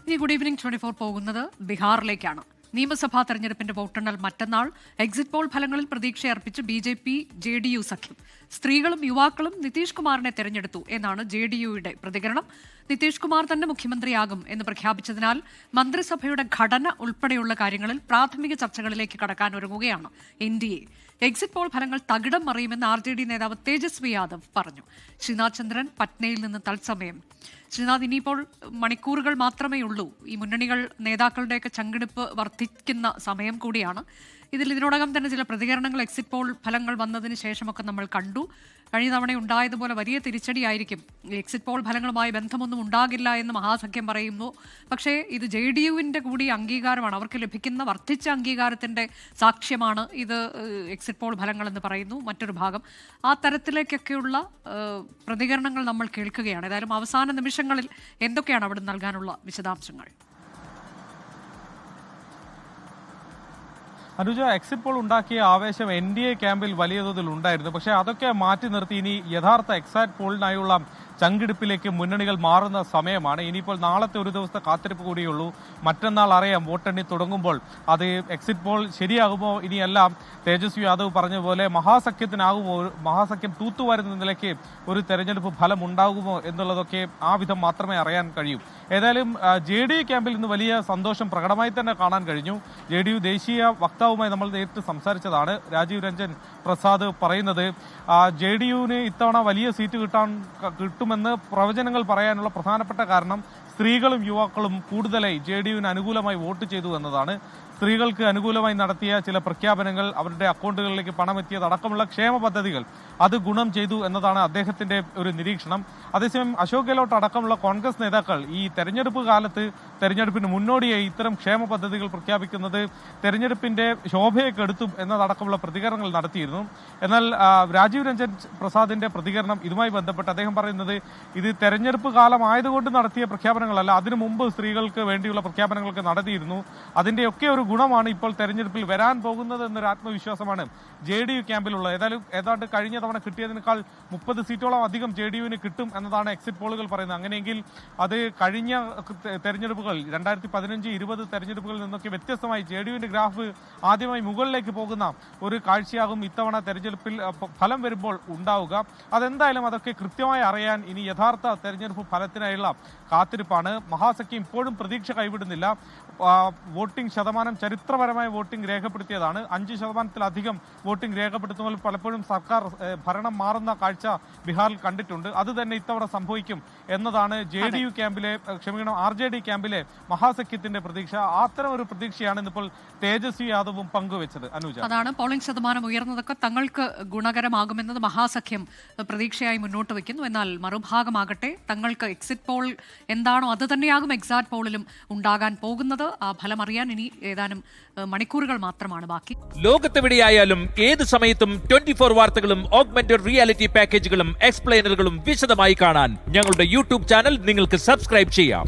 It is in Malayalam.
ഇനി ഗുഡ് ഈവനിംഗ് 24 പോകുന്നത് ബീഹാറിലേക്കാണ്. നിയമസഭാ തെരഞ്ഞെടുപ്പിന്റെ വോട്ടെണ്ണൽ മറ്റന്നാൾ. എക്സിറ്റ് പോൾ ഫലങ്ങളിൽ പ്രതീക്ഷയർപ്പിച്ച് BJP JDU സഖ്യം. സ്ത്രീകളും യുവാക്കളും നിതീഷ് കുമാറിനെ തെരഞ്ഞെടുത്തു എന്നാണ് JDUയുടെ പ്രതികരണം. നിതീഷ് കുമാർ തന്നെ മുഖ്യമന്ത്രിയാകും എന്ന് പ്രഖ്യാപിച്ചതിനാൽ മന്ത്രിസഭയുടെ ഘടന ഉൾപ്പെടെയുള്ള കാര്യങ്ങളിൽ പ്രാഥമിക ചർച്ചകളിലേക്ക് കടക്കാൻ ഒരുങ്ങുകയാണ് NDA. എക്സിറ്റ് പോൾ ഫലങ്ങൾ തകിടം മറിയുമെന്ന് RJD നേതാവ് തേജസ്വി യാദവ് പറഞ്ഞു. ശ്രീനാഥ് ചന്ദ്രൻ പട്നയിൽ നിന്ന് തത്സമയം. ശ്രീനാഥ്, ഇനിയിപ്പോൾ മണിക്കൂറുകൾ മാത്രമേ ഉള്ളൂ. ഈ മുന്നണികൾ നേതാക്കളുടെയൊക്കെ ചങ്കിടിപ്പ് വർദ്ധിക്കുന്ന സമയം കൂടിയാണ്. ഇതിനോടകം തന്നെ ചില പ്രതികരണങ്ങൾ എക്സിറ്റ് പോൾ ഫലങ്ങൾ വന്നതിന് ശേഷമൊക്കെ നമ്മൾ കണ്ടു. കഴിഞ്ഞ തവണ ഉണ്ടായതുപോലെ വലിയ തിരിച്ചടിയായിരിക്കും. എക്സിറ്റ് പോൾ ഫലങ്ങളുമായി ബന്ധമൊന്നും ഉണ്ടാകില്ല എന്ന് മഹാസഖ്യം പറയുന്നു. പക്ഷേ ഇത് JDUവിൻ്റെ കൂടി അംഗീകാരമാണ്. അവർക്ക് ലഭിക്കുന്ന വർദ്ധിച്ച അംഗീകാരത്തിൻ്റെ സാക്ഷ്യമാണ് ഇത് എക്സിറ്റ് പോൾ ഫലങ്ങളെന്ന് പറയുന്നു മറ്റൊരു ഭാഗം. ആ തരത്തിലേക്കൊക്കെയുള്ള പ്രതികരണങ്ങൾ നമ്മൾ കേൾക്കുകയാണ്. ഏതായാലും അവസാന നിമിഷങ്ങളിൽ എന്തൊക്കെയാണ് അവിടെ നൽകാനുള്ള വിശദാംശങ്ങൾ? അനുജ, എക്സിറ്റ് പോൾ ഉണ്ടാക്കിയ ആവേശം NDA ക്യാമ്പിൽ വലിയ തോതിൽ ഉണ്ടായിരുന്നു. പക്ഷേ അതൊക്കെ മാറ്റി നിർത്തി ഇനി യഥാർത്ഥ എക്സാക്ട് പോളിനായുള്ള ചങ്കിടിപ്പിലേക്ക് മുന്നണികൾ മാറുന്ന സമയമാണ്. ഇനിയിപ്പോൾ നാളത്തെ ഒരു ദിവസത്തെ കാത്തിരിപ്പ് കൂടിയുള്ളൂ. മറ്റന്നാൾ അറിയാം വോട്ടെണ്ണി തുടങ്ങുമ്പോൾ അത് എക്സിറ്റ് പോൾ ശരിയാകുമോ ഇനിയെല്ലാം. തേജസ്വി യാദവ് പറഞ്ഞ പോലെ മഹാസഖ്യത്തിനാകുമോ, മഹാസഖ്യം തൂത്തുവാരുന്ന നിലയ്ക്ക് ഒരു തെരഞ്ഞെടുപ്പ് ഫലം ഉണ്ടാകുമോ എന്നുള്ളതൊക്കെ ആ വിധം മാത്രമേ അറിയാൻ കഴിയൂ. ഏതായാലും JDU ക്യാമ്പിൽ ഇന്ന് വലിയ സന്തോഷം പ്രകടമായി തന്നെ കാണാൻ കഴിഞ്ഞു. JDU ദേശീയ വക്താവുമായി നമ്മൾ നേരിട്ട് സംസാരിച്ചതാണ്. രാജീവ് രഞ്ജൻ പ്രസാദ് പറയുന്നത് JDUവിന് ഇത്തവണ വലിയ സീറ്റ് കിട്ടുമെന്ന് പ്രവചനങ്ങൾ പറയാനുള്ള പ്രധാനപ്പെട്ട കാരണം സ്ത്രീകളും യുവാക്കളും കൂടുതലായി JDUവിന് അനുകൂലമായി വോട്ട് ചെയ്തു എന്നതാണ്. സ്ത്രീകൾക്ക് അനുകൂലമായി നടത്തിയ ചില പ്രഖ്യാപനങ്ങൾ, അവരുടെ അക്കൗണ്ടുകളിലേക്ക് പണമെത്തിയത് അടക്കമുള്ള ക്ഷേമ പദ്ധതികൾ അത് ഗുണം ചെയ്തു എന്നതാണ് അദ്ദേഹത്തിന്റെ ഒരു നിരീക്ഷണം. അതേസമയം അശോക് ഗെഹ്ലോട്ട് അടക്കമുള്ള കോൺഗ്രസ് നേതാക്കൾ ഈ തെരഞ്ഞെടുപ്പ് കാലത്ത് തെരഞ്ഞെടുപ്പിന് മുന്നോടിയായി ഇത്തരം ക്ഷേമ പദ്ധതികൾ പ്രഖ്യാപിക്കുന്നത് തെരഞ്ഞെടുപ്പിന്റെ ശോഭയെ കെടുത്തും എന്നതടക്കമുള്ള പ്രതികരണങ്ങൾ നടത്തിയിരുന്നു. എന്നാൽ രാജീവ് രഞ്ജൻ പ്രസാദിന്റെ പ്രതികരണം ഇതുമായി ബന്ധപ്പെട്ട് അദ്ദേഹം പറയുന്നത് ഇത് തെരഞ്ഞെടുപ്പ് കാലമായതുകൊണ്ട് നടത്തിയ പ്രഖ്യാപനങ്ങളല്ല, അതിനു മുമ്പ് സ്ത്രീകൾക്ക് വേണ്ടിയുള്ള പ്രഖ്യാപനങ്ങളൊക്കെ നടത്തിയിരുന്നു. അതിന്റെയൊക്കെ ഒരു ഗുണമാണ് ഇപ്പോൾ തെരഞ്ഞെടുപ്പിൽ വരാൻ പോകുന്നത് എന്നൊരു ആത്മവിശ്വാസമാണ് JDU ക്യാമ്പിലുള്ളത്. ഏതാണ്ട് കഴിഞ്ഞ തവണ കിട്ടിയതിനേക്കാൾ 30 സീറ്റോളം അധികം JDUവിന് കിട്ടും എന്നതാണ് എക്സിറ്റ് പോളുകൾ പറയുന്നത്. അങ്ങനെയെങ്കിൽ അത് കഴിഞ്ഞ തെരഞ്ഞെടുപ്പുകൾ 2015-20 തെരഞ്ഞെടുപ്പുകളിൽ നിന്നൊക്കെ വ്യത്യസ്തമായി JDUവിന്റെ ഗ്രാഫ് ആദ്യമായി മുകളിലേക്ക് പോകുന്ന ഒരു കാഴ്ചയാകും ഇത്തവണ തെരഞ്ഞെടുപ്പിൽ ഫലം വരുമ്പോൾ ഉണ്ടാവുക. അതെന്തായാലും അതൊക്കെ കൃത്യമായി അറിയാൻ ഇനി യഥാർത്ഥ തെരഞ്ഞെടുപ്പ് ഫലത്തിനായുള്ള കാത്തിരിപ്പാണ്. മഹാസഖ്യം ഇപ്പോഴും പ്രതീക്ഷ കൈവിടുന്നില്ല. വോട്ടിംഗ് ശതമാനം ചരിത്രപരമായ വോട്ടിംഗ് രേഖപ്പെടുത്തിയതാണ്. 5%-ലധികം വോട്ടിംഗ് രേഖപ്പെടുത്തുമ്പോൾ പലപ്പോഴും സർക്കാർ ഭരണം മാറുന്ന കാഴ്ച ബീഹാറിൽ കണ്ടിട്ടുണ്ട്. അത് തന്നെ ഇത്തവണ സംഭവിക്കും എന്നതാണ് JDU ക്യാമ്പിലെ RJD ക്യാമ്പിലെ മഹാസഖ്യത്തിന്റെ പ്രതീക്ഷ. അത്തരം ഒരു പ്രതീക്ഷയാണ് ഇന്നിപ്പോൾ തേജസ്വി യാദവും പങ്കുവെച്ചത്. അനുജ, അതാണ് പോളിംഗ് ശതമാനം ഉയർന്നതൊക്കെ തങ്ങൾക്ക് ഗുണകരമാകുമെന്നത് മഹാസഖ്യം പ്രതീക്ഷയായി മുന്നോട്ട് വയ്ക്കുന്നു. എന്നാൽ മറുഭാഗമാകട്ടെ തങ്ങൾക്ക് എക്സിറ്റ് പോൾ എന്താണോ അത് തന്നെയാകും എക്സാക്ട് പോളിലും ഉണ്ടാകാൻ പോകുന്നത്. ആ ഫലം അറിയാൻ ഇനി ഏതാനും മണിക്കൂറുകൾ മാത്രമാണ് ബാക്കി. ലോകത്തെവിടെയായാലും ഏത് സമയത്തും 24 വാർത്തകളും ഓഗ്മെന്റഡ് റിയാലിറ്റി പാക്കേജുകളും എക്സ്പ്ലെയിനറുകളും വിശദമായി കാണാൻ ഞങ്ങളുടെ YouTube ചാനൽ നിങ്ങൾക്ക് സബ്സ്ക്രൈബ് ചെയ്യാം.